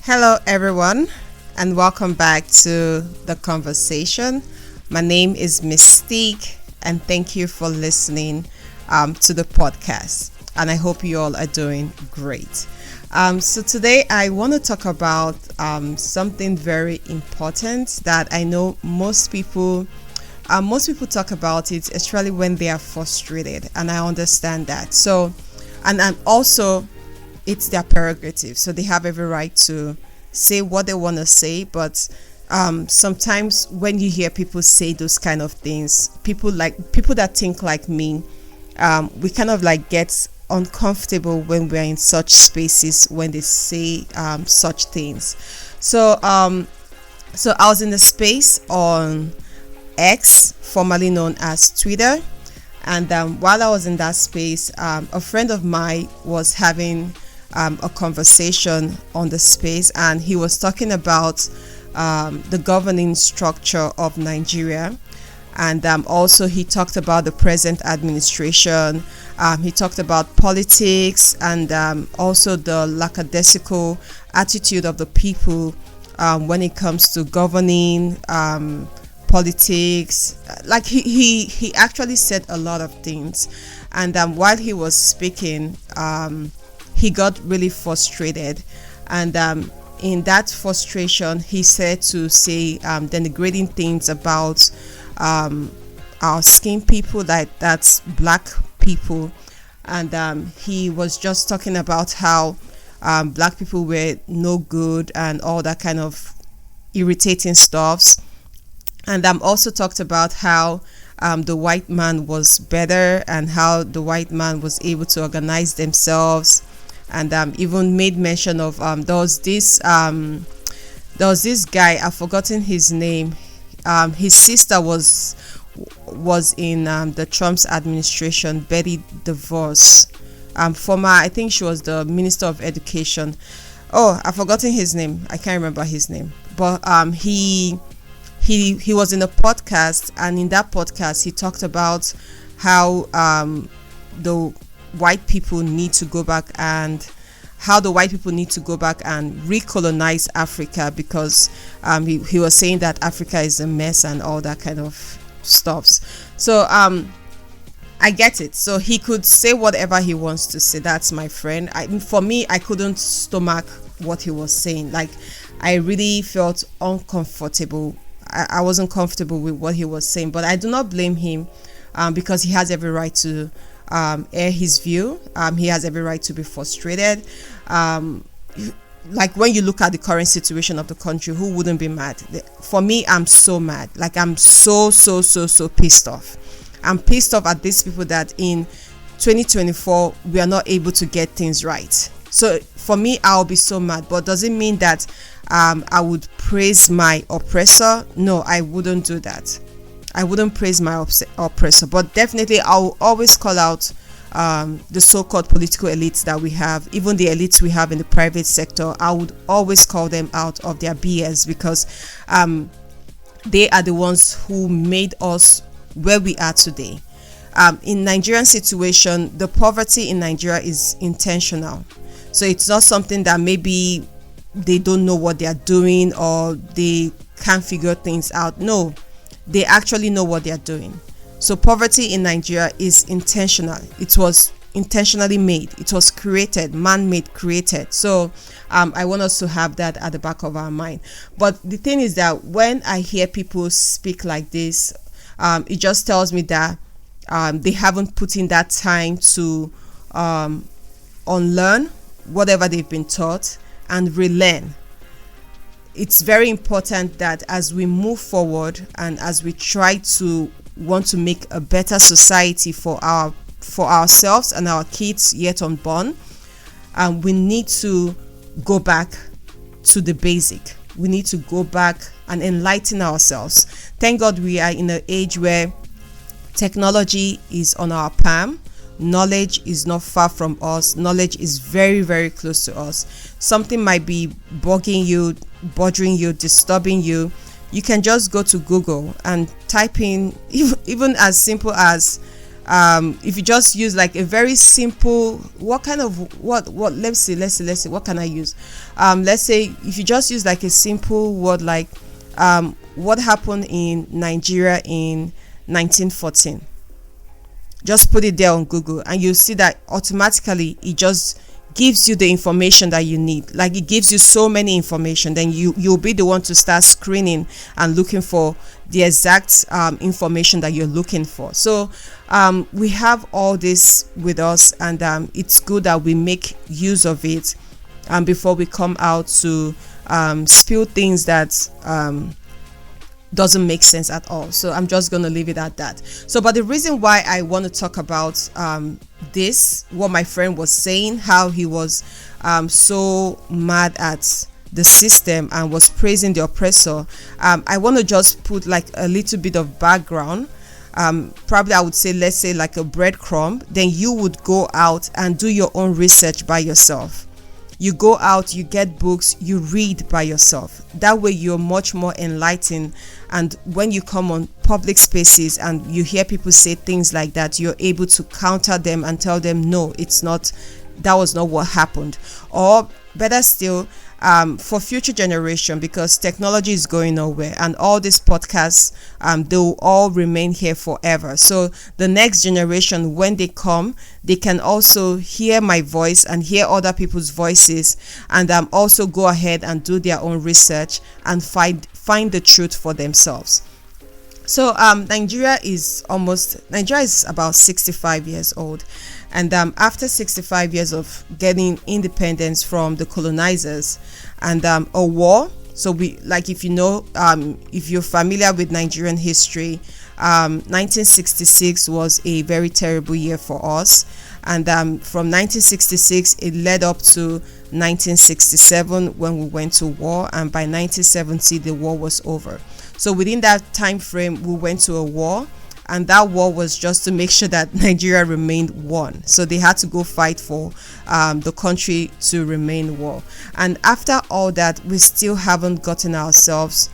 Hello, everyone, and welcome back to the conversation. My name is Mystique, and thank you for listening to the podcast. And I hope you all are doing great. So today I want to talk about something very important that I know most people talk about it, especially when they are frustrated, and I understand that. So, and also it's their prerogative, so they have every right to say what they want to say. But sometimes when you hear people say those kind of things, people that think like me, we kind of like get uncomfortable when we're in such spaces when they say such things. So I was in the space on X, formerly known as Twitter, and while I was in that space, a friend of mine was having a conversation on the space, and he was talking about the governing structure of Nigeria. And also he talked about the present administration. He talked about politics, and also the lackadaisical attitude of the people when it comes to governing, politics. Like he actually said a lot of things. And while he was speaking, he got really frustrated, and in that frustration he said to say denigrating things about our skin people, that's black people. And he was just talking about how black people were no good and all that kind of irritating stuffs. And also talked about how the white man was better, and how the white man was able to organize themselves. And even made mention of there was this guy, I've forgotten his name. His sister was in the Trump's administration, Betty DeVos, former, I think she was the Minister of Education. Oh, I've forgotten his name. I can't remember his name. But he was in a podcast, and in that podcast he talked about how the white people need to go back and recolonize Africa, because he was saying that Africa is a mess and all that kind of stuffs. So I get it. So he could say whatever he wants to say. That's my friend. For me, I couldn't stomach what he was saying. Like, I really felt uncomfortable. I wasn't comfortable with what he was saying, but I do not blame him, because he has every right to air his view. He has every right to be frustrated. Like, when you look at the current situation of the country, who wouldn't be mad? For me, I'm so mad. Like, I'm so pissed off. I'm pissed off at these people that in 2024 we are not able to get things right. So for me, I'll be so mad. But does it mean that I would praise my oppressor? No, I wouldn't do that. I wouldn't praise my oppressor, but definitely I'll always call out the so-called political elites that we have, even the elites we have in the private sector. I would always call them out of their BS, because they are the ones who made us where we are today. In Nigerian situation, the poverty in Nigeria is intentional. So it's not something that maybe they don't know what they are doing or they can't figure things out. No, they actually know what they are doing. So poverty in Nigeria is intentional. It was intentionally made. It was created, man-made, created. So I want us to have that at the back of our mind. But the thing is that when I hear people speak like this, it just tells me that they haven't put in that time to unlearn whatever they've been taught and relearn. It's very important that as we move forward and as we try to want to make a better society for ourselves and our kids yet unborn, we need to go back to the basic. We need to go back and enlighten ourselves. Thank God we are in an age where technology is on our palm. Knowledge is not far from us. Knowledge is very, very close to us. Something might be bothering you, disturbing you. You can just go to Google and type in, even as simple as if you just use like a very simple, what let's see what can I use, let's say if you just use like a simple word like what happened in Nigeria in 1914, just put it there on Google and you'll see that automatically it just gives you the information that you need. Like it gives you so many information, then you'll be the one to start screening and looking for the exact information that you're looking for. So we have all this with us, and it's good that we make use of it before we come out to spill things that doesn't make sense at all. So I'm just going to leave it at that. So but the reason why I want to talk about this, what my friend was saying, how he was so mad at the system and was praising the oppressor, I want to just put like a little bit of background. Probably I would say, let's say like a breadcrumb. Then you would go out and do your own research by yourself. You go out, you get books, you read by yourself. That way you're much more enlightened, and when you come on public spaces and you hear people say things like that, you're able to counter them and tell them, no, it's not, that was not what happened. Or better still, for future generation, because technology is going nowhere and all these podcasts, they will all remain here forever. So the next generation, when they come, they can also hear my voice and hear other people's voices, and also go ahead and do their own research and find the truth for themselves. So Nigeria is about 65 years old, and after 65 years of getting independence from the colonizers and a war. So we, like, if you know, if you're familiar with Nigerian history, 1966 was a very terrible year for us, and from 1966 it led up to 1967 when we went to war, and by 1970 the war was over. So within that time frame we went to a war, and that war was just to make sure that Nigeria remained one. So they had to go fight for the country to remain one. And after all that, we still haven't gotten ourselves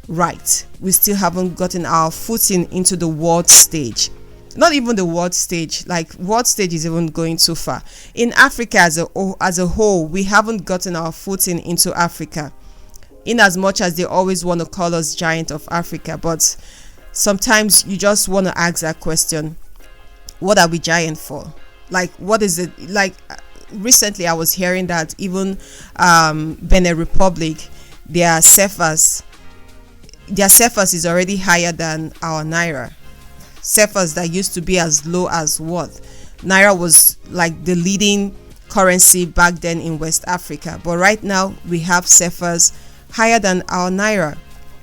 right. We still haven't gotten our footing into the world stage. Not even the world stage, like world stage is even going too far. In Africa as a whole, we haven't gotten our footing into Africa, in as much as they always want to call us giant of Africa. But sometimes you just want to ask that question, what are we giant for? Like, what is it? Like, recently I was hearing that even Benin Republic, their CFAs is already higher than our Naira. CFAs that used to be as low as what? Naira was like the leading currency back then in West Africa. But right now we have CFAs higher than our Naira.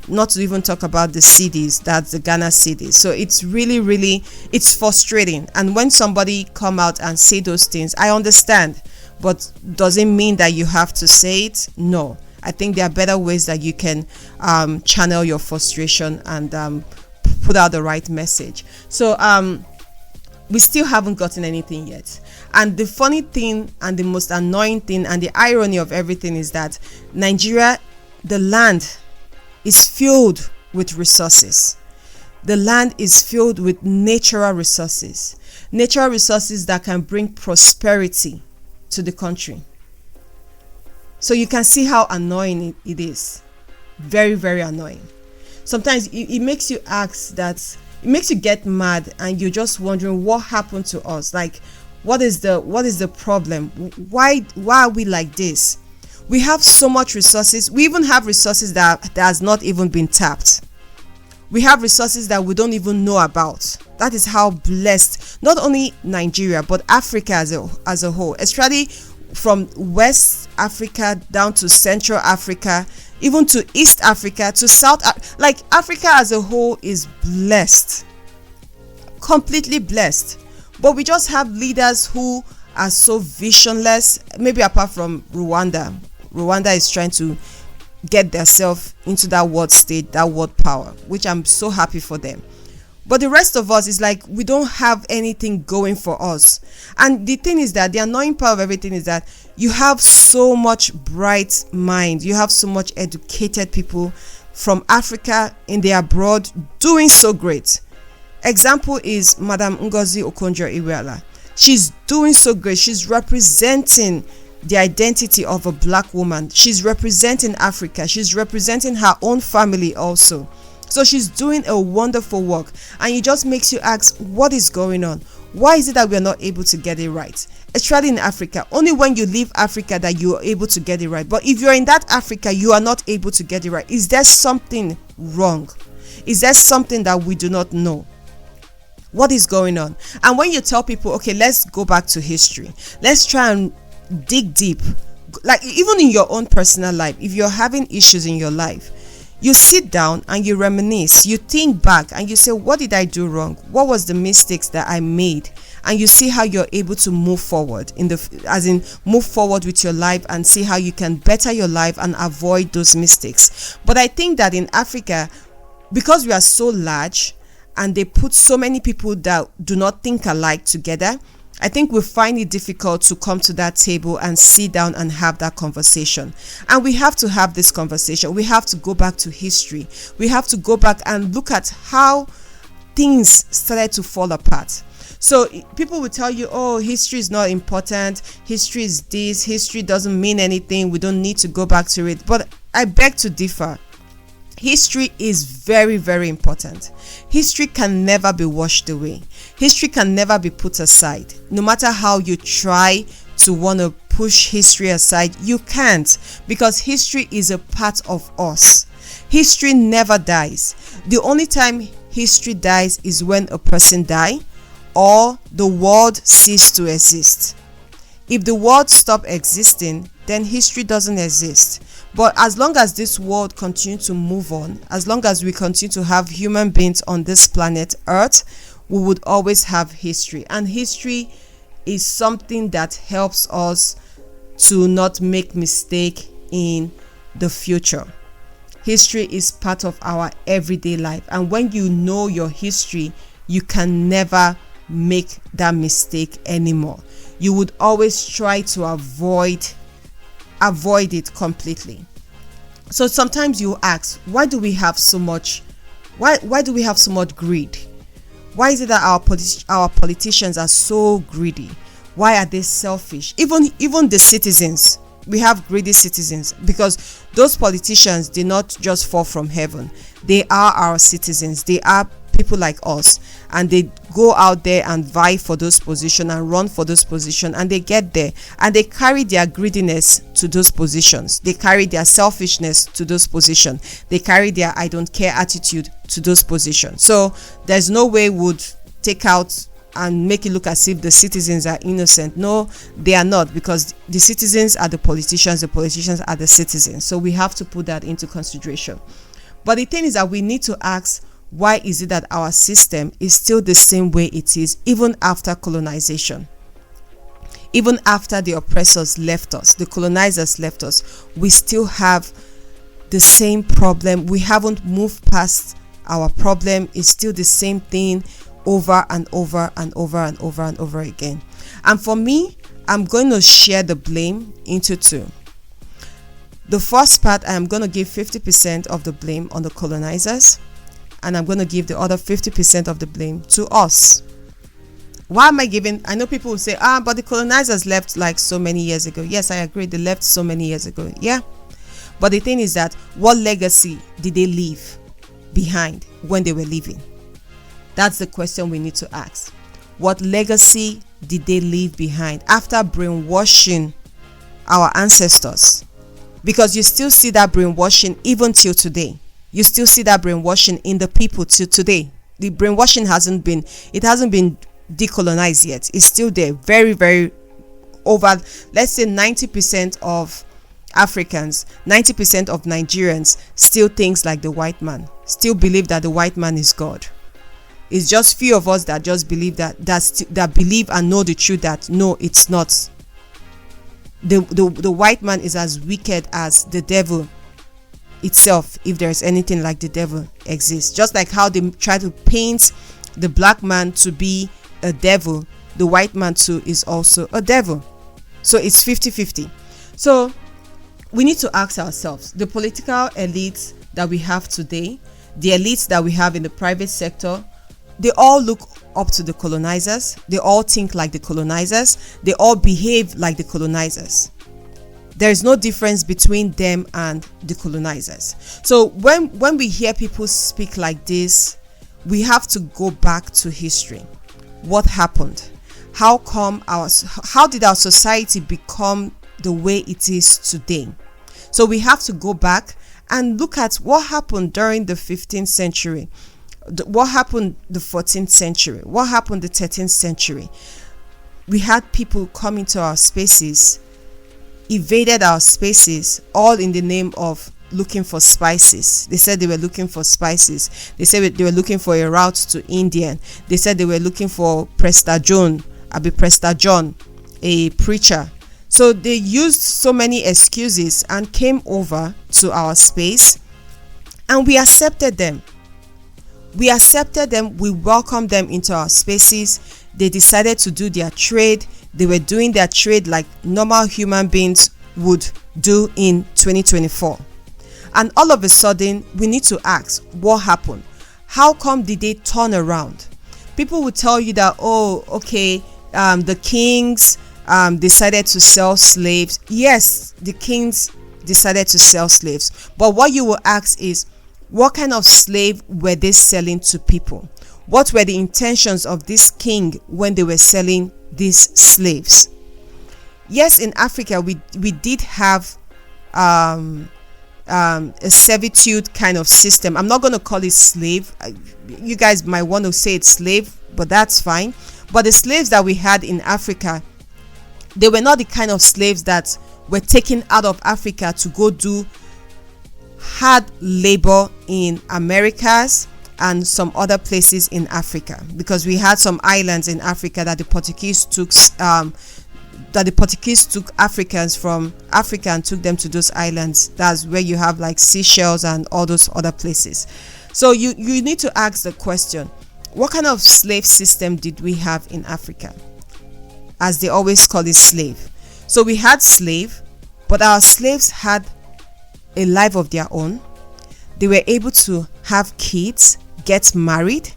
Not to even talk about the cedis, that's the Ghana cedis. So it's really, it's frustrating. And when somebody come out and say those things, I understand, but does it mean that you have to say it? No. I think there are better ways that you can channel your frustration and put out the right message. So we still haven't gotten anything yet. And the funny thing and the most annoying thing and the irony of everything is that Nigeria, the land, is filled with resources. The land is filled with natural resources that can bring prosperity to the country. So you can see how annoying it is. Very, very annoying. Sometimes it makes you ask that, it makes you get mad, and you're just wondering what happened to us. Like, what is the problem? Why are we like this? We have so much resources. We even have resources that has not even been tapped. We have resources that we don't even know about. That is how blessed not only Nigeria but Africa as a whole, especially from West Africa down to Central Africa, even to East Africa, to South, like Africa as a whole is blessed, completely blessed. But we just have leaders who are so visionless, maybe apart from Rwanda. Rwanda is trying to get themselves into that world state, that world power, which I'm so happy for them. But the rest of us is like, we don't have anything going for us. And the thing is that the annoying part of everything is that you have so much bright mind, you have so much educated people from Africa in the abroad doing so great. Example is Madam Ngozi Okonjo-Iweala. She's doing so great. She's representing the identity of a black woman. She's representing Africa. She's representing her own family also. So she's doing a wonderful work, and it just makes you ask, what is going on? Why is it that we are not able to get it right? Especially in Africa. Only when you leave Africa that you are able to get it right. But if you're in that Africa, you are not able to get it right. Is there something wrong? Is there something that we do not know? What is going on? And when you tell people, okay, let's go back to history, let's try and dig deep, like even in your own personal life, if you're having issues in your life, you sit down and you reminisce, you think back and you say, what did I do wrong? What was the mistakes that I made? And you see how you're able to move forward move forward with your life, and see how you can better your life and avoid those mistakes. But I think that in Africa, because we are so large and they put so many people that do not think alike together, I think we find it difficult to come to that table and sit down and have that conversation. And we have to have this conversation. We have to go back to history. We have to go back and look at how things started to fall apart. So people will tell you, oh, history is not important. History is this. History doesn't mean anything. We don't need to go back to it. But I beg to differ. History is very, very important. History can never be washed away. History can never be put aside. No matter how you try to want to push history aside, you can't, because history is a part of us. History never dies. The only time history dies is when a person dies or the world ceases to exist. If the world stops existing, then history doesn't exist. But as long as this world continues to move on, as long as we continue to have human beings on this planet Earth, we would always have history. And history is something that helps us to not make mistake in the future. History is part of our everyday life. And when you know your history, you can never make that mistake anymore. You would always try to avoid it completely. So sometimes you ask, why do we have so much greed? Why is it that our politicians are so greedy? Why are they selfish? Even the citizens, we have greedy citizens, because those politicians did not just fall from heaven. They are our citizens. They are people like us, and they go out there and vie for those positions and run for those positions, and they get there and they carry their greediness to those positions. They carry their selfishness to those positions. They carry their I don't care attitude to those positions. So there's no way would take out and make it look as if the citizens are innocent. No, they are not, because the citizens are the politicians are the citizens. So we have to put that into consideration. But the thing is that we need to ask, why is it that our system is still the same way it is, even after colonization? Even after the oppressors left us, the colonizers left us, we still have the same problem. We haven't moved past our problem. It's still the same thing over and over and over and over and over again. And for me, I'm going to share the blame into two. The first part, I am going to give 50% of the blame on the colonizers, and I'm going to give the other 50% of the blame to us. Why am I giving? I know people will say, but the colonizers left like so many years ago. Yes, I agree. They left so many years ago. Yeah. But the thing is that, what legacy did they leave behind when they were leaving? That's the question we need to ask. What legacy did they leave behind after brainwashing our ancestors? Because you still see that brainwashing even till today. You still see that brainwashing in the people till today. The brainwashing hasn't been decolonized yet. It's still there. Very, very over, let's say 90% of Africans, 90% of Nigerians still thinks like the white man, still believe that the white man is God. It's just few of us that just believe that believe and know the truth that no, it's not. The white man is as wicked as the devil itself, if there is anything like the devil exists. Just like how they try to paint the black man to be a devil, the white man too is also a devil. So it's 50-50. So we need to ask ourselves, the political elites that we have today, the elites that we have in the private sector, they all look up to the colonizers. They all think like the colonizers. They all behave like the colonizers. There is no difference between them and the colonizers. So when we hear people speak like this, we have to go back to history. What happened? How did our society become the way it is today? So we have to go back and look at what happened during the 15th century, what happened the 14th century, what happened the 13th century. We had people come into our spaces, invaded our spaces, all in the name of looking for spices. They said they were looking for spices. They said they were looking for a route to India. They said they were looking for Prester John, a preacher. So they used so many excuses and came over to our space, and we accepted them. We welcomed them into our spaces. They decided to do their trade. They were doing their trade like normal human beings would do in 2024. And all of a sudden, we need to ask, what happened? How come did they turn around? People will tell you that, the kings decided to sell slaves. Yes, the kings decided to sell slaves. But what you will ask is, what kind of slave were they selling to people? What were the intentions of this king when they were selling these slaves? Yes, in Africa, we did have a servitude kind of system. I'm not going to call it slave. You guys might want to say it's slave, but that's fine. But the slaves that we had in Africa, they were not the kind of slaves that were taken out of Africa to go do hard labor in Americas and some other places in Africa, because we had some islands in Africa that the Portuguese took Africans from Africa and took them to those islands. That's where you have like Seychelles and all those other places. So you need to ask the question, what kind of slave system did we have in Africa? As they always call it, slave. So we had slave, but our slaves had a life of their own. They were able to have kids, get married.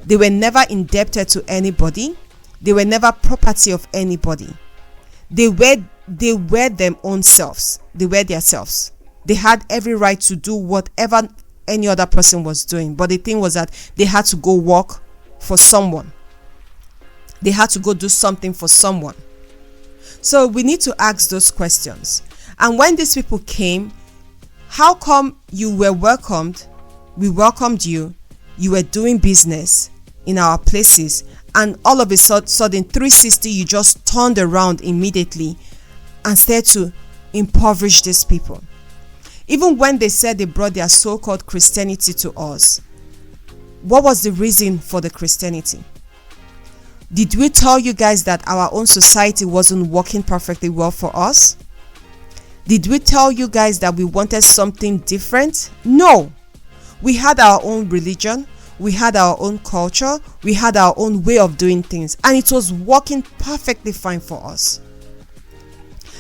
They were never indebted to anybody. They were never property of anybody. They were their own selves. They were their selves. They had every right to do whatever any other person was doing. But the thing was that they had to go work for someone. They had to go do something for someone. So we need to ask those questions. And when these people came, how come you were welcomed? We welcomed you. You were doing business in our places, and all of a sudden 360 you just turned around immediately and started to impoverish these people. Even when they said they brought their so-called Christianity to us, what was the reason for the Christianity? Did we tell you guys that our own society wasn't working perfectly well for us? Did we tell you guys that we wanted something different? No. We had our own religion. We had our own culture. We had our own way of doing things. And it was working perfectly fine for us.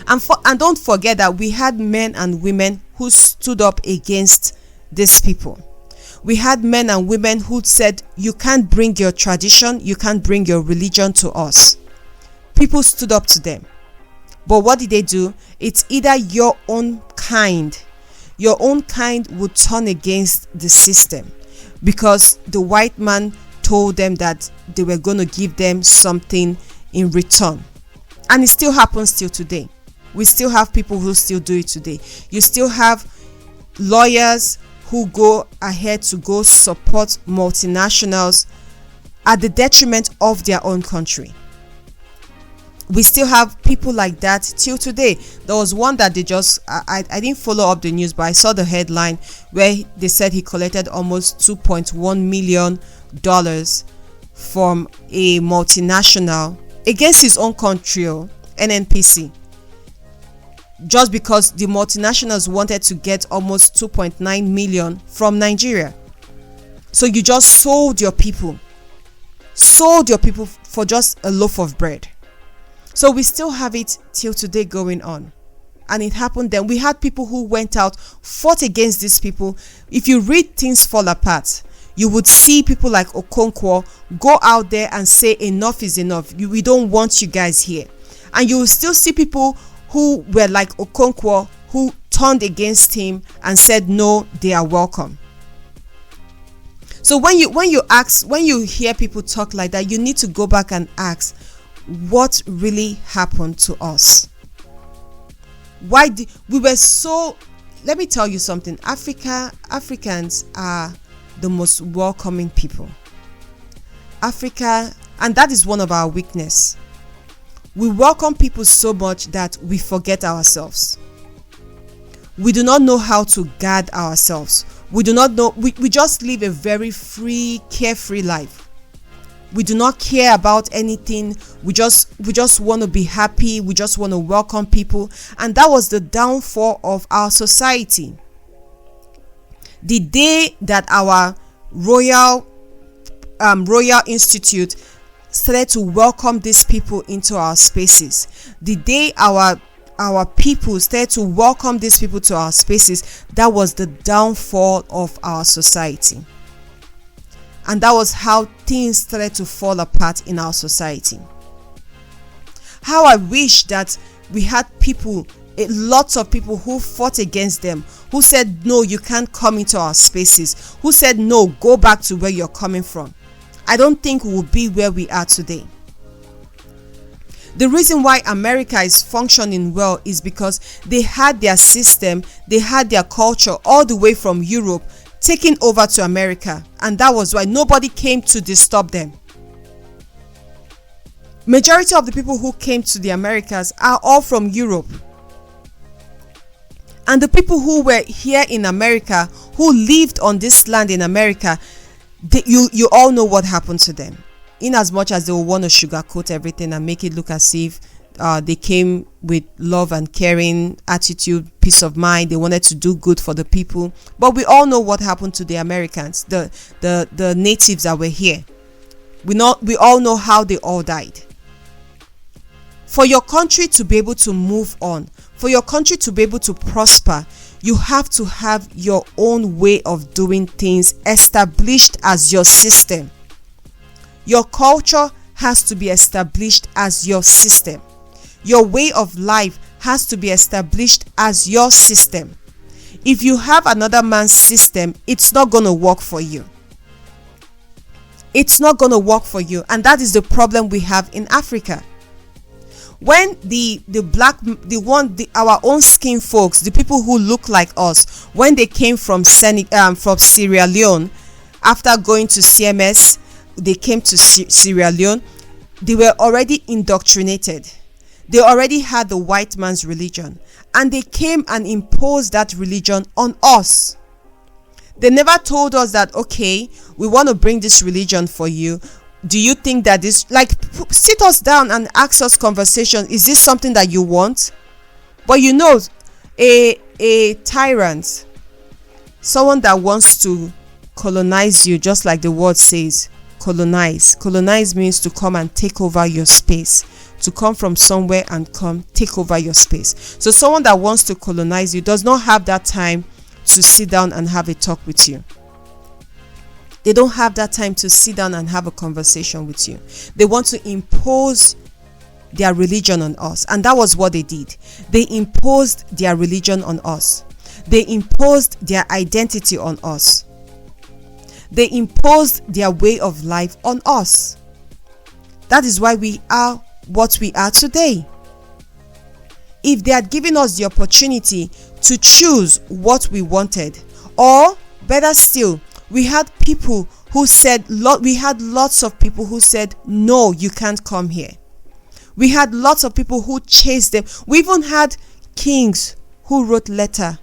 And don't forget that we had men and women who stood up against these people. We had men and women who said, you can't bring your tradition, you can't bring your religion to us. People stood up to them. But what did they do? It's either your own kind would turn against the system, because the white man told them that they were going to give them something in return. And it still happens till today. We still have people who still do it today. You still have lawyers who go ahead to go support multinationals at the detriment of their own country. We still have people like that till today. There was one that they just, I didn't follow up the news, but I saw the headline where they said he collected almost $2.1 million from a multinational against his own country, NNPC. Just because the multinationals wanted to get almost 2.9 million from Nigeria. So you just sold your people for just a loaf of bread. So we still have it till today going on. And it happened then. We had people who went out, fought against these people. If you read Things Fall Apart, you would see people like Okonkwo go out there and say enough is enough. We don't want you guys here. And you will still see people who were like Okonkwo who turned against him and said no, they are welcome. So when you hear people talk like that, you need to go back and ask, what really happened to us? Why did we were so? Let me tell you something. Africans are the most welcoming people. Africa, and that is one of our weakness. We welcome people so much that we forget ourselves. We do not know how to guard ourselves. We do not know. We just live a very free, carefree life. We do not care about anything. We just want to be happy. We just want to welcome people. And that was the downfall of our society. The day that our Royal Institute started to welcome these people into our spaces, the day our people started to welcome these people to our spaces, that was the downfall of our society. And that was how things started to fall apart in our society. How I wish that we had people, lots of people who fought against them, who said, no, you can't come into our spaces, who said, no, go back to where you're coming from. I don't think we will be where we are today. The reason why America is functioning well is because they had their system, they had their culture all the way from Europe taken over to America, and that was why nobody came to disturb them. Majority of the people who came to the Americas are all from Europe. And the people who were here in America, who lived on this land in America, you all know what happened to them. In as much as they will want to sugarcoat everything and make it look as if they came with love and caring attitude, peace of mind, they wanted to do good for the people. But we all know what happened to the Americans, the natives that were here. We all know how they all died. For your country to be able to move on, for your country to be able to prosper, you have to have your own way of doing things established as your system. Your culture has to be established as your system. Your way of life has to be established as your system. If you have another man's system, it's not going to work for you. It's not going to work for you. And that is the problem we have in Africa. When our own skin folks, the people who look like us, when they came from Sierra Leone, after going to CMS, they came to Sierra Leone, they were already indoctrinated. They already had the white man's religion, and they came and imposed that religion on us. They never told us that, okay, we want to bring this religion for you. Do you think that this, like, sit us down and ask us conversation, is this something that you want? But you know, a tyrant, someone that wants to colonize you, just like the word says, colonize means to come and take over your space, to come from somewhere and come take over your space. So someone that wants to colonize you does not have that time to sit down and have a talk with you. They don't have that time to sit down and have a conversation with you. They want to impose their religion on us, and that was what they did. They imposed their religion on us. They imposed their identity on us. They imposed their way of life on us. That is why we are what we are today. If they had given us the opportunity to choose what we wanted, or better still, we had people who said, we had lots of people who said, no, you can't come here. We had lots of people who chased them. We even had kings who wrote letter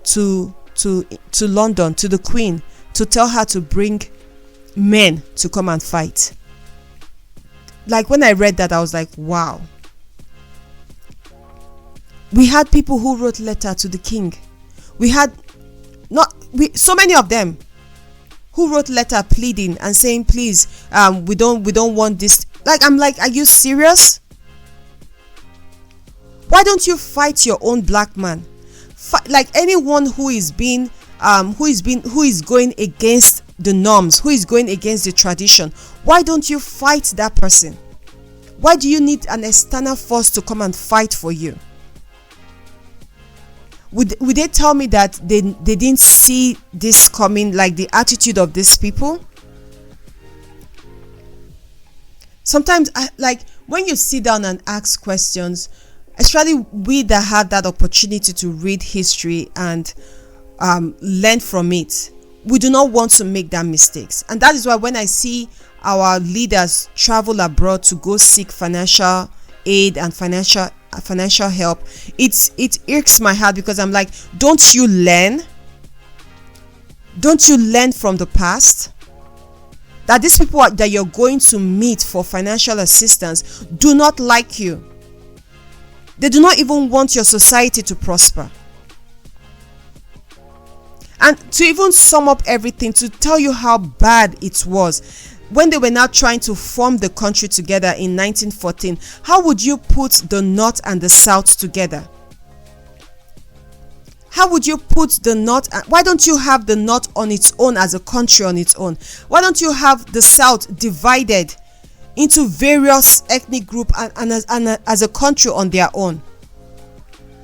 to London, to the Queen, to tell her to bring men to come and fight. Like, when I read that, I was like, wow. We had people who wrote letter to the king. We had so many of them who wrote letter pleading and saying, please, we don't want this. Like, I'm like, are you serious? Why don't you fight your own black man? Like anyone who is going against the norms, who is going against the tradition, why don't you fight that person? Why do you need an external force to come and fight for you? Would they tell me that they didn't see this coming, like the attitude of these people? Sometimes, like when you sit down and ask questions, especially we that have that opportunity to read history and learn from it, we do not want to make that mistakes. And that is why when I see our leaders travel abroad to go seek financial aid and financial help, it irks my heart, because I'm like, don't you learn from the past? That these people that you're going to meet for financial assistance do not like you. They do not even want your society to prosper. And to even sum up everything, to tell you how bad it was when they were now trying to form the country together in 1914, how would you put the North and the South together? How would you put the North? Why don't you have the North on its own as a country on its own? Why don't you have the South divided into various ethnic groups and as a country on their own?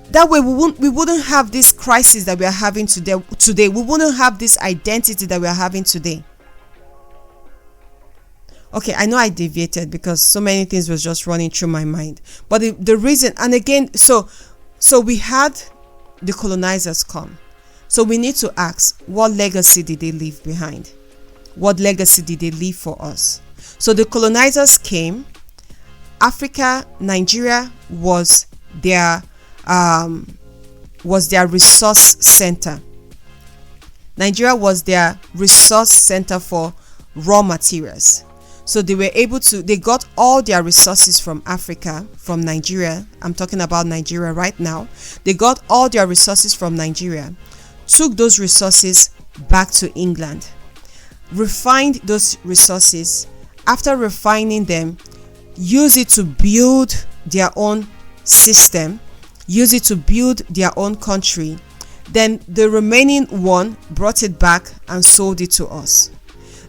That way we wouldn't have this crisis that we are having today. We wouldn't have this identity that we are having today. Okay, I know I deviated because so many things was just running through my mind. But the reason, and again, so we had the colonizers come. So we need to ask, what legacy did they leave behind? What legacy did they leave for us? So the colonizers came. Africa, Nigeria was their resource center. Nigeria was their resource center for raw materials. So they got all their resources from Africa, from Nigeria. I'm talking about Nigeria right now. They got all their resources from Nigeria, took those resources back to England, refined those resources. After refining them, use it to build their own system, use it to build their own country. Then the remaining one brought it back and sold it to us.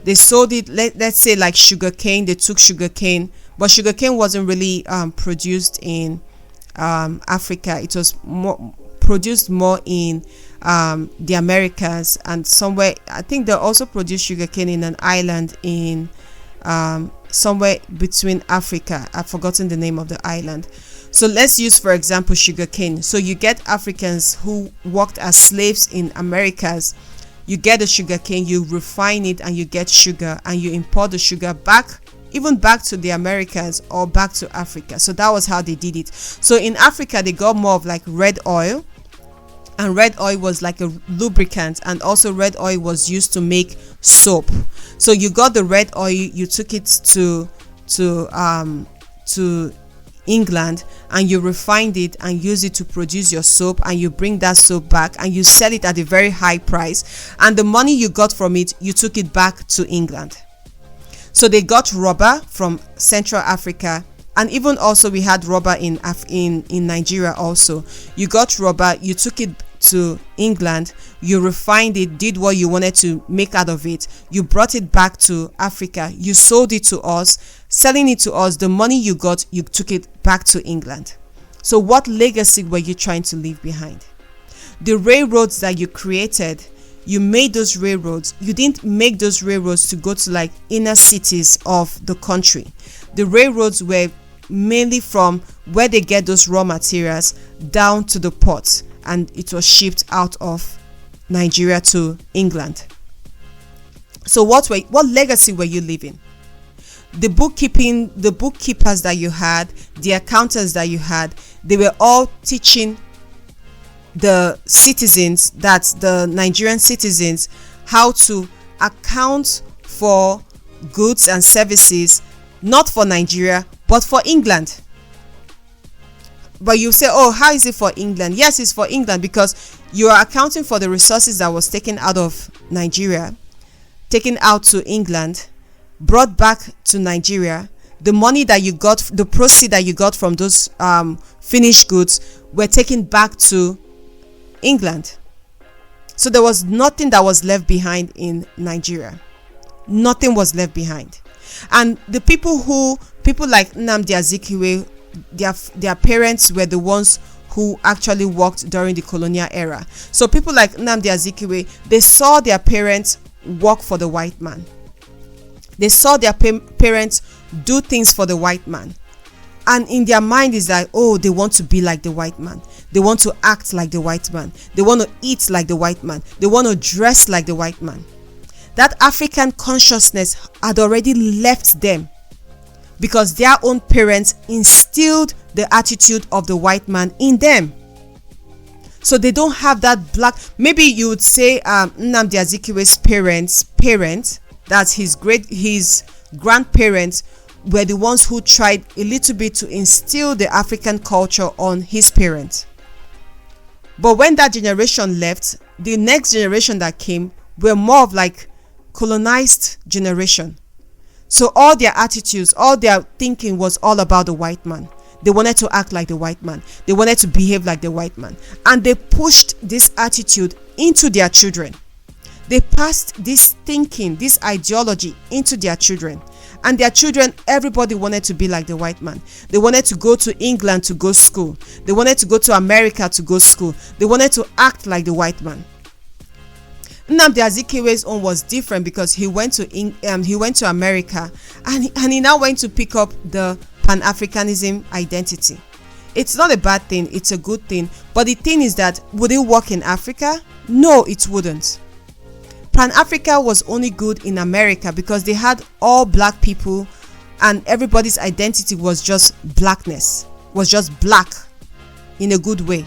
They sold it, let's say like sugarcane. They took sugarcane, but sugarcane wasn't really produced in Africa. It was produced more in the Americas, and somewhere, I think they also produced sugarcane in an island in somewhere between Africa. I've forgotten the name of the island. So let's use, for example, sugarcane. So you get Africans who worked as slaves in Americas. You get the sugarcane, you refine it, and you get sugar, and you import the sugar back to the Americas or back to Africa. So that was how they did it. So in Africa, they got more of like red oil, and red oil was like a lubricant, and also red oil was used to make soap. So you got the red oil, you took it to England, and you refined it and use it to produce your soap, and you bring that soap back and you sell it at a very high price, and the money you got from it, you took it back to England. So they got rubber from Central Africa, and even also we had rubber in Nigeria also. You got rubber, you took it to England, you refined it, did what you wanted to make out of it, you brought it back to Africa, you sold it to us. Selling it to us, the money you got, you took it back to England. So what legacy were you trying to leave behind? The railroads that you created, you made those railroads. You didn't make those railroads to go to like inner cities of the country. The railroads were mainly from where they get those raw materials down to the ports, and it was shipped out of Nigeria to England. So what legacy were you leaving? The bookkeepers that you had, the accountants that you had, they were all teaching the citizens, that's the Nigerian citizens, how to account for goods and services, not for Nigeria, but for England. But you say, oh, how is it for England? Yes, it's for England because you are accounting for the resources that was taken out of Nigeria, taken out to England, brought back to Nigeria. The money that you got, the proceeds that you got from those finished goods were taken back to England. So there was nothing that was left behind in Nigeria. Nothing was left behind. And the people like Nnamdi Azikiwe, their parents were the ones who actually worked during the colonial era. So people like Nnamdi Azikiwe, they saw their parents work for the white man. They saw their parents do things for the white man. And in their mind is like, oh, they want to be like the white man. They want to act like the white man. They want to eat like the white man. They want to dress like the white man. That African consciousness had already left them because their own parents instilled the attitude of the white man in them. So they don't have that black. Maybe you would say Nnamdi Azikiwe's parents, that's his grandparents, were the ones who tried a little bit to instill the African culture on his parents. But when that generation left, the next generation that came were more of like colonized generation. So all their attitudes, all their thinking was all about the white man. They wanted to act like the white man. They wanted to behave like the white man. And they pushed this attitude into their children. They passed this thinking, this ideology into their children. And their children, everybody wanted to be like the white man. They wanted to go to England to go school. They wanted to go to America to go school. They wanted to act like the white man. Nnamdi Azikiwe's own was different because he went to America and he now went to pick up the Pan-Africanism identity. It's not a bad thing, it's a good thing. But the thing is that, would it work in Africa? No, it wouldn't. Pan-Africa was only good in America because they had all black people and everybody's identity was just blackness, was just black in a good way.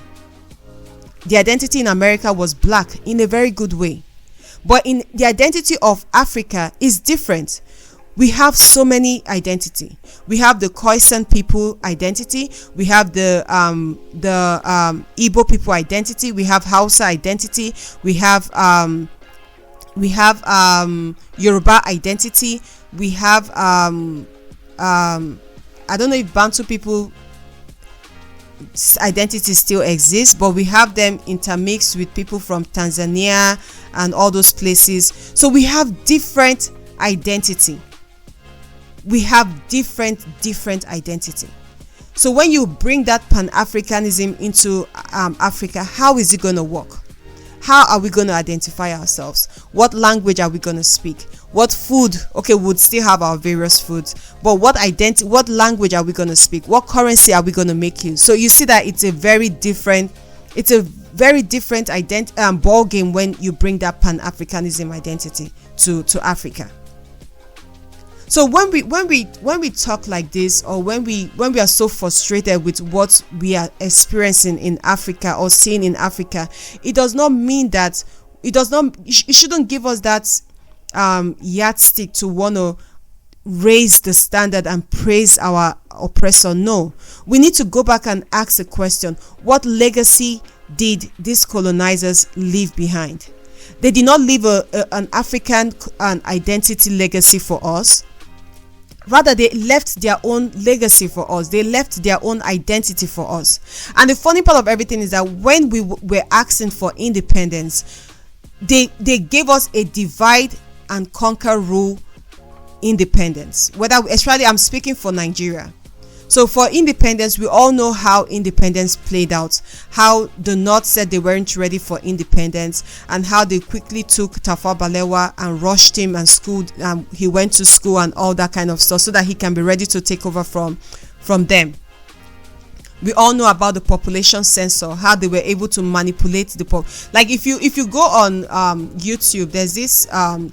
The identity in America was black in a very good way. But in the identity of Africa is different. We have so many identity. We have the Khoisan people identity. We have the Igbo people identity. We have Hausa identity. We have Yoruba identity. We have I don't know if Bantu people identity still exists, but we have them intermixed with people from Tanzania and all those places. So we have different identity. We have different identity. So when you bring that Pan-Africanism into Africa, how is it going to work? How are we going to identify ourselves? What language are we going to speak? What food? Okay, we would still have our various foods, but what language are we going to speak? What currency are we going to make use? So you see that it's a very different ball game when you bring that Pan-Africanism identity to Africa. So when we talk like this, or when we are so frustrated with what we are experiencing in Africa or seeing in Africa, it does not mean that it shouldn't give us that yardstick to want to raise the standard and praise our oppressor. No, we need to go back and ask the question: what legacy did these colonizers leave behind? They did not leave an African identity legacy for us. Rather, they left their own legacy for us. They left their own identity for us. And the funny part of everything is that when we were asking for independence, they gave us a divide and conquer rule independence. Especially I'm speaking for Nigeria. So for independence, we all know how independence played out, how the North said they weren't ready for independence, and how they quickly took Tafawa Balewa and rushed him and schooled. He went to school and all that kind of stuff so that he can be ready to take over from them. We all know about the population census, how they were able to manipulate the like if you go on YouTube, there's this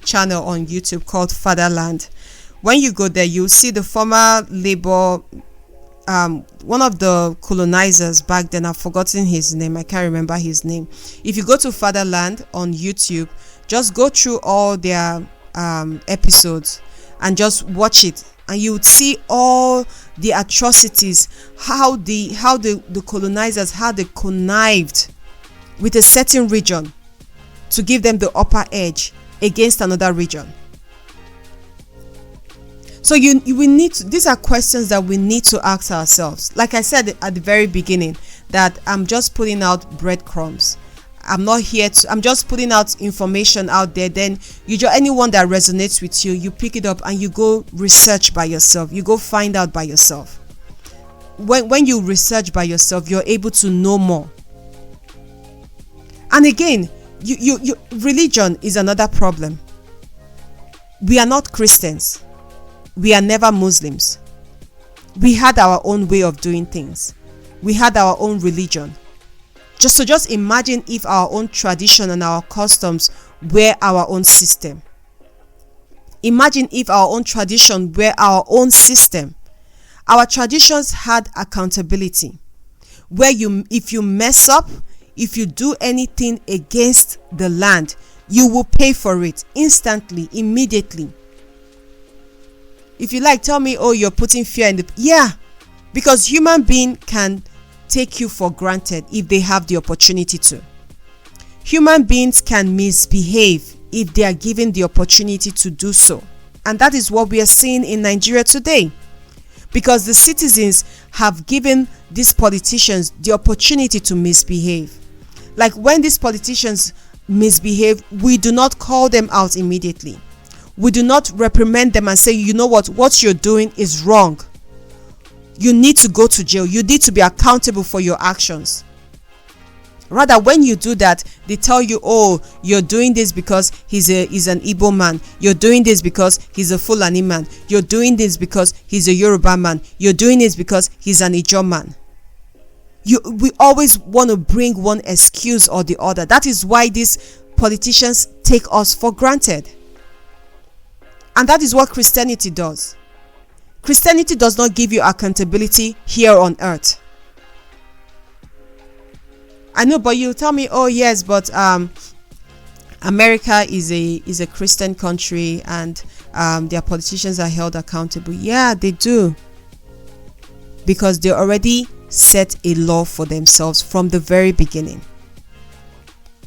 channel on YouTube called Fatherland. When you go there, you'll see the former labor one of the colonizers back then. I've forgotten his name. I can't remember his name. If you go to Fatherland on YouTube, just go through all their episodes and just watch it, and you would see all the atrocities, how the colonizers, how they connived with a certain region to give them the upper edge against another region. So we need to, these are questions that we need to ask ourselves. Like I said at the very beginning, that I'm just putting out breadcrumbs. I'm not here to, I'm just putting out information out there. Then you just, anyone that resonates with you, you pick it up and you go research by yourself. You go find out by yourself. When you research by yourself, you're able to know more. And again, you religion is another problem. We are not Christians. We are never Muslims. We had our own way of doing things. We had our own religion. Just imagine if our own tradition and our customs were our own system. Imagine if our own tradition were our own system. Our traditions had accountability, where if you mess up, if you do anything against the land, you will pay for it instantly, immediately. If you like, tell me, oh, you're putting fear in the... Yeah, because human being can take you for granted if they have the opportunity to. Human beings can misbehave if they are given the opportunity to do so. And that is what we are seeing in Nigeria today. Because the citizens have given these politicians the opportunity to misbehave. Like when these politicians misbehave, we do not call them out immediately. We do not reprimand them and say, you know what you're doing is wrong. You need to go to jail. You need to be accountable for your actions. Rather, when you do that, they tell you, oh, you're doing this because he's an Igbo man. You're doing this because he's a Fulani man. You're doing this because he's a Yoruba man. You're doing this because he's an Ijaw man. We always want to bring one excuse or the other. That is why these politicians take us for granted. And that is what Christianity does. Christianity does not give you accountability here on earth. I know, but you tell me, oh yes, but America is a Christian country and their politicians are held accountable. Yeah, they do. Because they already set a law for themselves from the very beginning.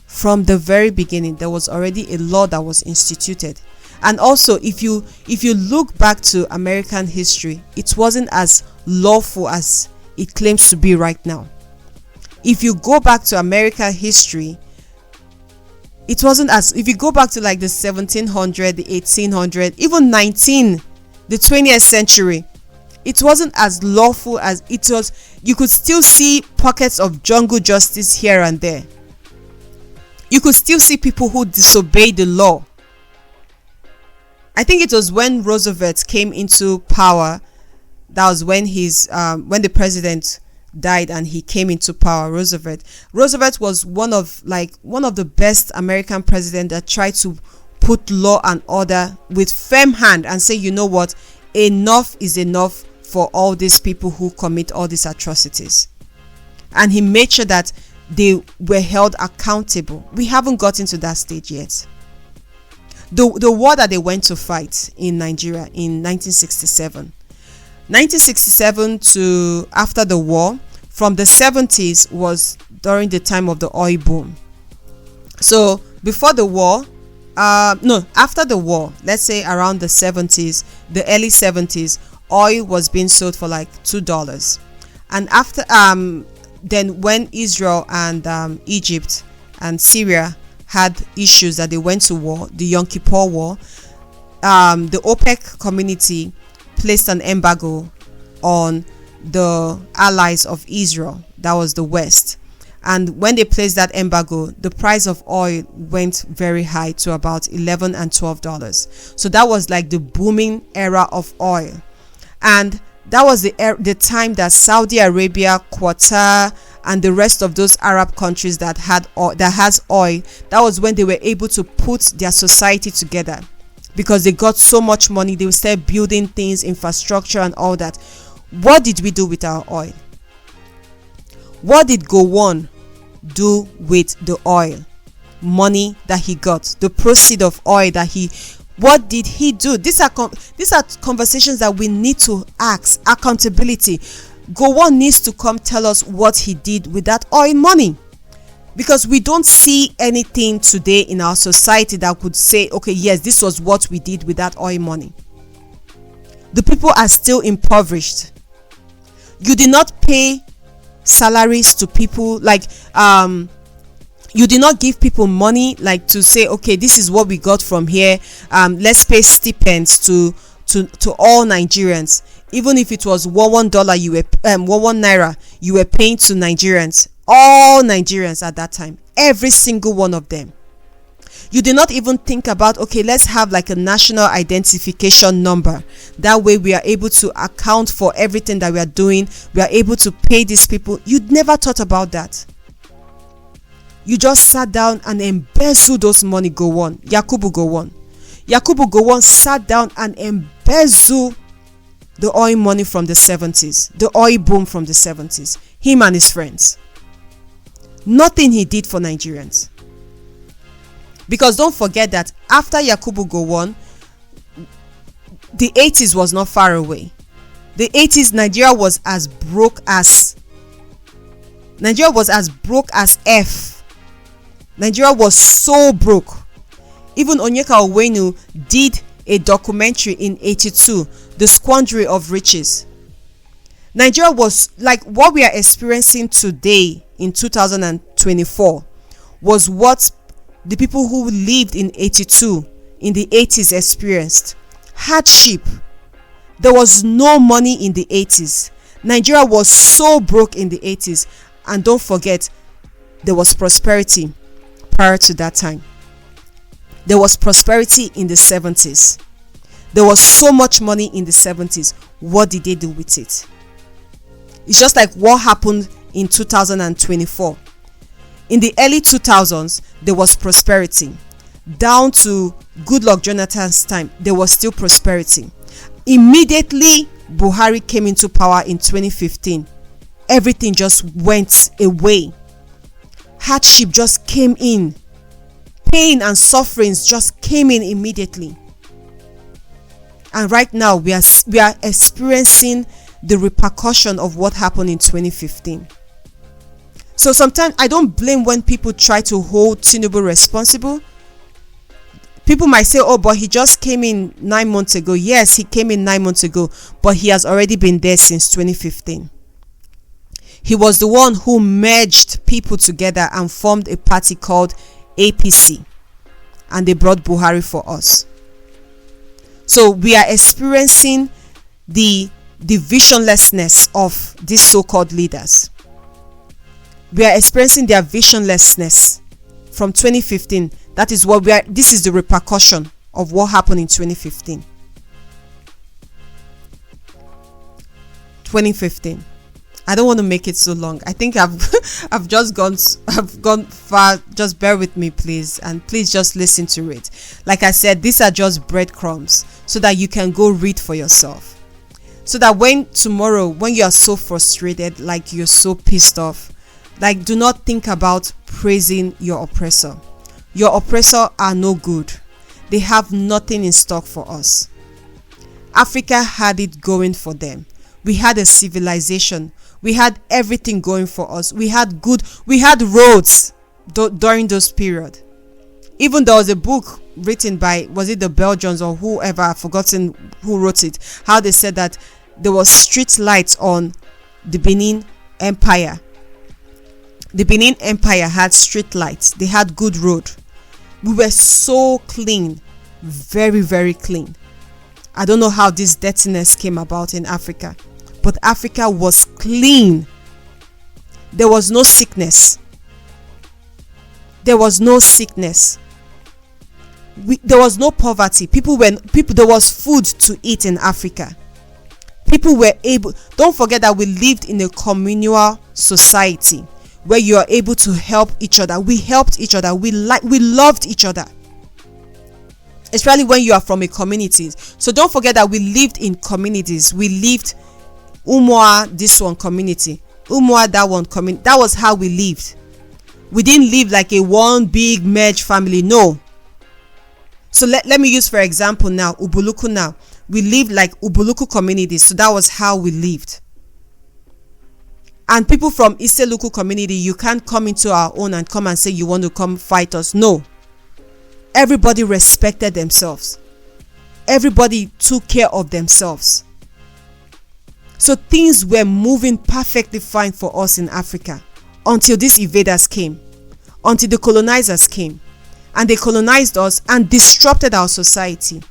From the very beginning, there was already a law that was instituted. And also, if you look back to American history, it wasn't as lawful as it claims to be right now. If you go back to American history, it wasn't as, if you go back to like the 1700, the 1800, even the 20th century, it wasn't as lawful as it was. You could still see pockets of jungle justice here and there. You could still see people who disobeyed the law. I think it was when Roosevelt came into power. That was when when the president died and he came into power. Roosevelt was one of the best American presidents that tried to put law and order with firm hand and say, you know what, enough is enough for all these people who commit all these atrocities. And he made sure that they were held accountable. We haven't gotten to that stage yet. The war that they went to fight in Nigeria in 1967 to after the war, from the 70s was during the time of the oil boom. So before the war, after the war, let's say around the 70s, the early 70s, oil was being sold for like $2. And after then when Israel and Egypt and Syria had issues that they went to war, the Yom Kippur War, the OPEC community placed an embargo on the allies of Israel, that was the West. And when they placed that embargo, the price of oil went very high to about $11 and $12. So that was like the booming era of oil. And that was the time that Saudi Arabia, Qatar, and the rest of those Arab countries that has oil, that was when they were able to put their society together, because they got so much money. They would start building things, infrastructure and all that. What did we do with our oil? What did Gowon do with the oil money that he got, the proceed of oil that what did he do? These are conversations that we need to ask. Accountability. Gowon needs to come tell us what he did with that oil money, because we don't see anything today in our society that could say, okay, yes, this was what we did with that oil money. The people are still impoverished. You did not pay salaries to people, like You did not give people money like to say, okay, this is what we got from here. Let's pay stipends to all Nigerians. Even if it was $1 you were one naira you were paying to Nigerians, all Nigerians at that time, every single one of them. You did not even think about, okay, let's have like a national identification number. That way we are able to account for everything that we are doing. We are able to pay these people. You'd never thought about that. You just sat down and embezzled those money. Gowon, Yakubu Gowon sat down and embezzled the oil money from the 70s, the oil boom from the 70s. Him and his friends. Nothing he did for Nigerians. Because don't forget that after Yakubu Gowon, the 80s was not far away. The 80s, Nigeria was as broke as F. Nigeria was so broke. Even Onyeka Onwenu did a documentary in 82, The Squandery of Riches. Nigeria was like what we are experiencing today in 2024 was what the people who lived in 82 in the 80s experienced. Hardship. There was no money in the 80s. Nigeria was so broke in the 80s. And don't forget, there was prosperity prior to that time. There was prosperity in the 70s. There was so much money in the 70s. What did they do with it? It's just like what happened in 2024. In the early 2000s, there was prosperity. Down to Goodluck Jonathan's time, there was still prosperity. Immediately, Buhari came into power in 2015. Everything just went away. Hardship just came in. Pain and sufferings just came in immediately. And right now, we are experiencing the repercussion of what happened in 2015. So sometimes I don't blame when people try to hold Tinubu responsible. People might say, oh, but he just came in 9 months ago. Yes, he came in 9 months ago, but he has already been there since 2015. He was the one who merged people together and formed a party called APC. And they brought Buhari for us. So we are experiencing the visionlessness of these so-called leaders. We are experiencing their visionlessness from 2015. That is what this is the repercussion of what happened in 2015. 2015. I don't want to make it so long. I think I've gone far. Just bear with me, please, and please just listen to it. Like I said, these are just breadcrumbs so that you can go read for yourself. So that when tomorrow, when you are so frustrated, like you're so pissed off, like do not think about praising your oppressor. Your oppressor are no good. They have nothing in stock for us. Africa had it going for them. We had a civilization. We had everything going for us. We had roads during those period. Even there was a book written by, was it the Belgians or whoever, I've forgotten who wrote it, how they said that there was street lights on the Benin Empire. The Benin Empire had street lights. They had good road. We were so clean. Very, very clean. I don't know how this dirtiness came about in Africa. But Africa was clean. There was no sickness. There was no sickness. There was no poverty. There was food to eat in Africa. People were able. Don't forget that we lived in a communal society where you are able to help each other. We helped each other. We loved each other. Especially when you are from a community. So don't forget that we lived in communities. We lived Umwa, this one community, Umwa, that one community. That was how we lived. We didn't live like a one big merged family. No. So let me use for example now Ubuluku. Now we lived like Ubuluku community. So that was how we lived. And people from Iseluku community, you can't come into our own and come and say you want to come fight us. No. Everybody respected themselves. Everybody took care of themselves. So things were moving perfectly fine for us in Africa until these invaders came. until the colonizers came and they colonized us and disrupted our society.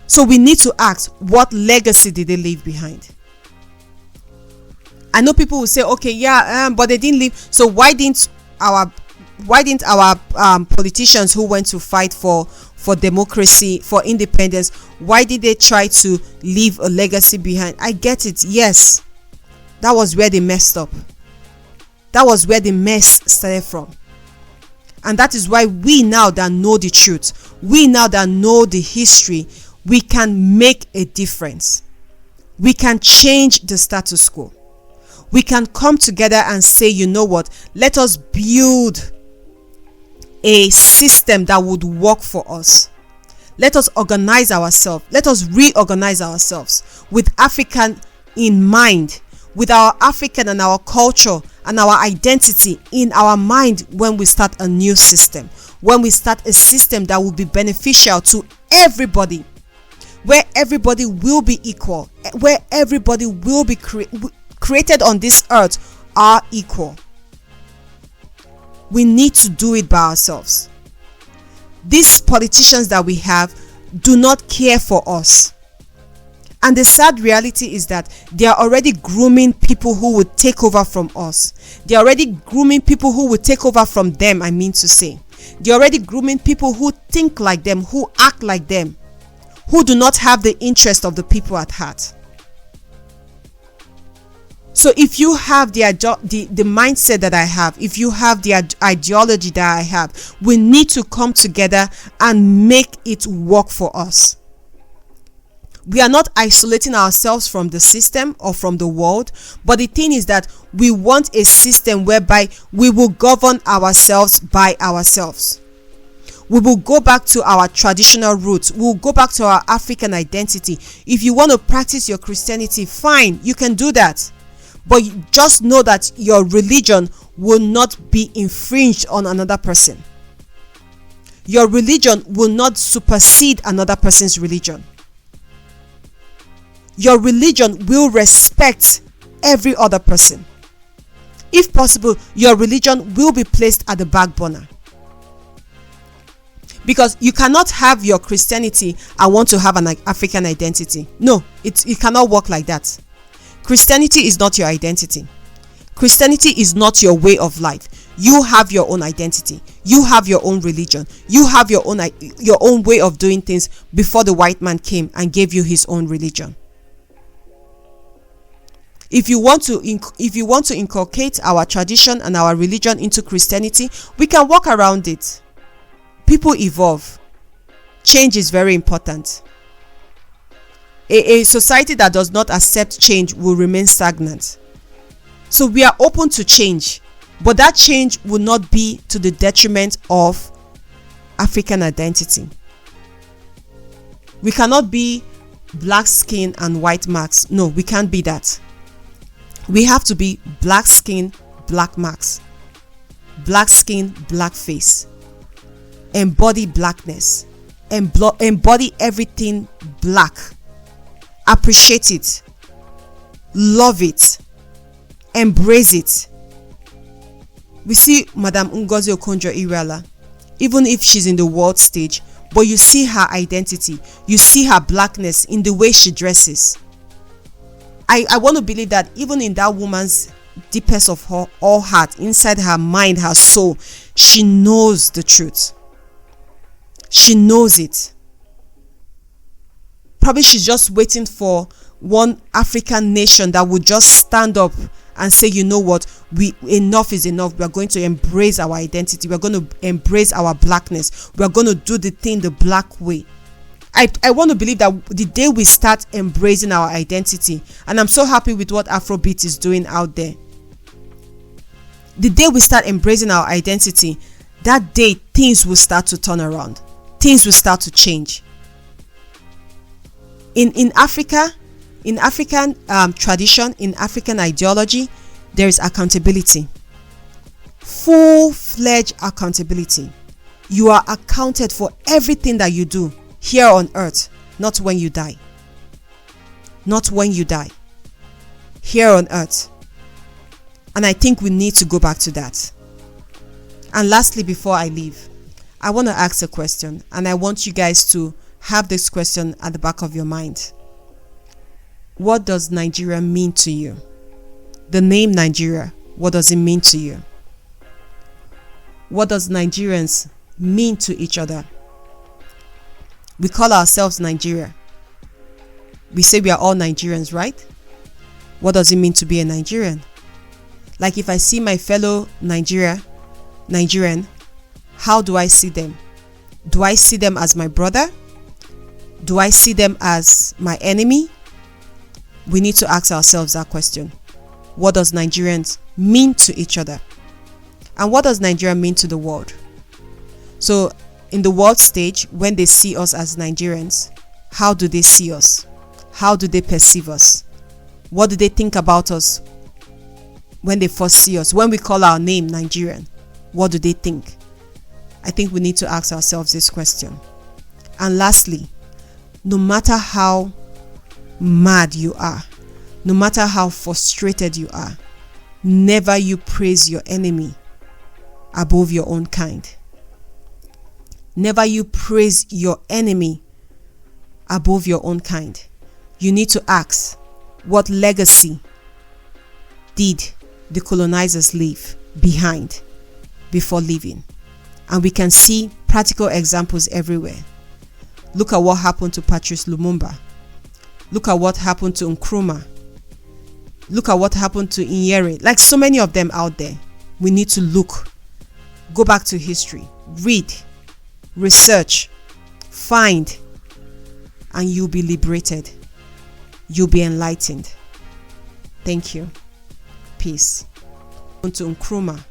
So we need to ask, what legacy did they leave behind? I know people will say, okay, yeah, but they didn't leave. So why didn't our politicians who went to fight for democracy, for independence, why did they try to leave a legacy behind? I get it. Yes, that was where they messed up. That was where the mess started from. And that is why we now that know the truth, we now that know the history, we can make a difference. We can change the status quo. We can come together and say, you know what, let us build a system that would work for us. Let us organize ourselves. Let us reorganize ourselves with African in mind, with our African and our culture and our identity in our mind when we start a new system, when we start a system that will be beneficial to everybody, where everybody will be equal, where everybody will be created on this earth are equal. We need to do it by ourselves. These politicians that we have do not care for us. And the sad reality is that they are already grooming people who would take over from us. They are already grooming people who would take over from them, I mean to say. They are already grooming people who think like them, who act like them, who do not have the interest of the people at heart. So if you have the mindset that I have, if you have the ideology that I have, we need to come together and make it work for us. We are not isolating ourselves from the system or from the world, but the thing is that we want a system whereby we will govern ourselves by ourselves. We will go back to our traditional roots. We will go back to our African identity. If you want to practice your Christianity, fine, you can do that. But just know that your religion will not be infringed on another person. Your religion will not supersede another person's religion. Your religion will respect every other person. If possible, your religion will be placed at the back burner. Because you cannot have your Christianity and want to have an African identity. No, it cannot work like that. Christianity is not your identity. Christianity is not your way of life. You have your own identity. You have your own religion. You have your own way of doing things before the white man came and gave you his own religion. If you want to inculcate our tradition and our religion into Christianity, we can work around it. People evolve. Change is very important. A society that does not accept change will remain stagnant. So we are open to change, but that change will not be to the detriment of African identity. We cannot be black skin and white marks. No, we can't be that. We have to be black skin, black marks. Black skin, black face. Embody blackness. Embody everything black. Appreciate it. Love it. Embrace it. We see Madam Ngozi Okonjo-Iweala, even if she's in the world stage, but you see her identity. You see her blackness in the way she dresses. I want to believe that even in that woman's deepest of her all heart, inside her mind, her soul, she knows the truth. She knows it. Probably she's just waiting for one African nation that would just stand up and say, you know what, enough is enough. We are going to embrace our identity. We are going to embrace our blackness. We are going to do the thing the black way. I want to believe that the day we start embracing our identity, and I'm so happy with what Afrobeat is doing out there. The day we start embracing our identity, that day things will start to turn around. Things will start to change. In Africa, in African tradition, in African ideology, there is accountability. Full-fledged accountability. You are accounted for everything that you do here on earth, not when you die. Not when you die. Here on earth. And I think we need to go back to that. And lastly, before I leave, I want to ask a question, and I want you guys to have this question at the back of your mind. What does Nigeria mean to you? The name Nigeria, what does it mean to you? What does Nigerians mean to each other? We call ourselves Nigeria. We say we are all Nigerians, right? What does it mean to be a Nigerian? Like if I see my fellow Nigerian, how do I see them? Do I see them as my brother? Do I see them as my enemy? We need to ask ourselves that question. What does Nigerians mean to each other? And what does Nigeria mean to the world? So in the world stage, when they see us as Nigerians, how do they see us? How do they perceive us? What do they think about us when they first see us? When we call our name Nigerian, what do they think? I think we need to ask ourselves this question. And lastly, no matter how mad you are, no matter how frustrated you are, never you praise your enemy above your own kind. Never you praise your enemy above your own kind. You need to ask, what legacy did the colonizers leave behind before leaving? And we can see practical examples everywhere. Look at what happened to Patrice Lumumba. Look at what happened to Nkrumah. Look at what happened to Nyerere. Like so many of them out there. We need to look. Go back to history. Read. Research. Find. And you'll be liberated. You'll be enlightened. Thank you. Peace. To Nkrumah.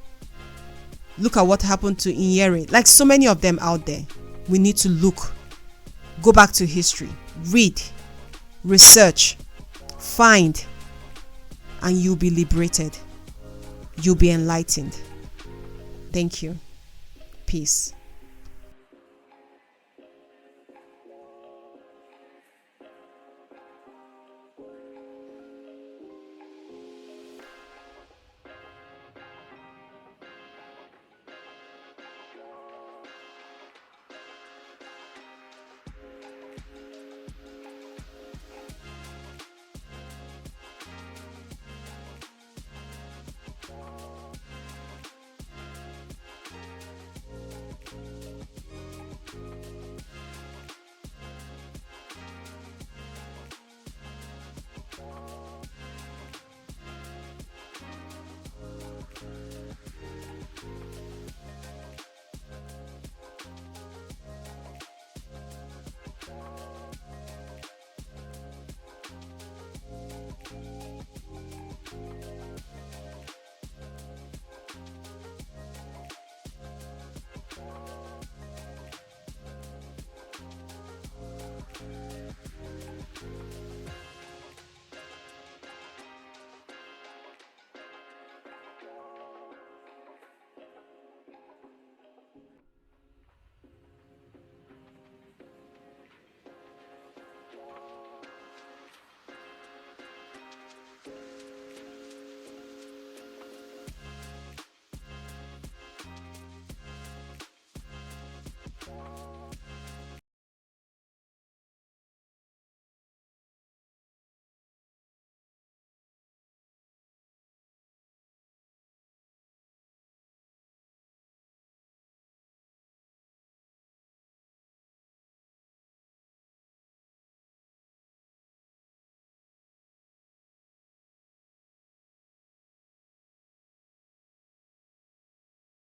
Look at what happened to Nyerere. Like so many of them out there. We need to look. Go back to history. Read. Research. Find. And you'll be liberated. You'll be enlightened. Thank you. Peace.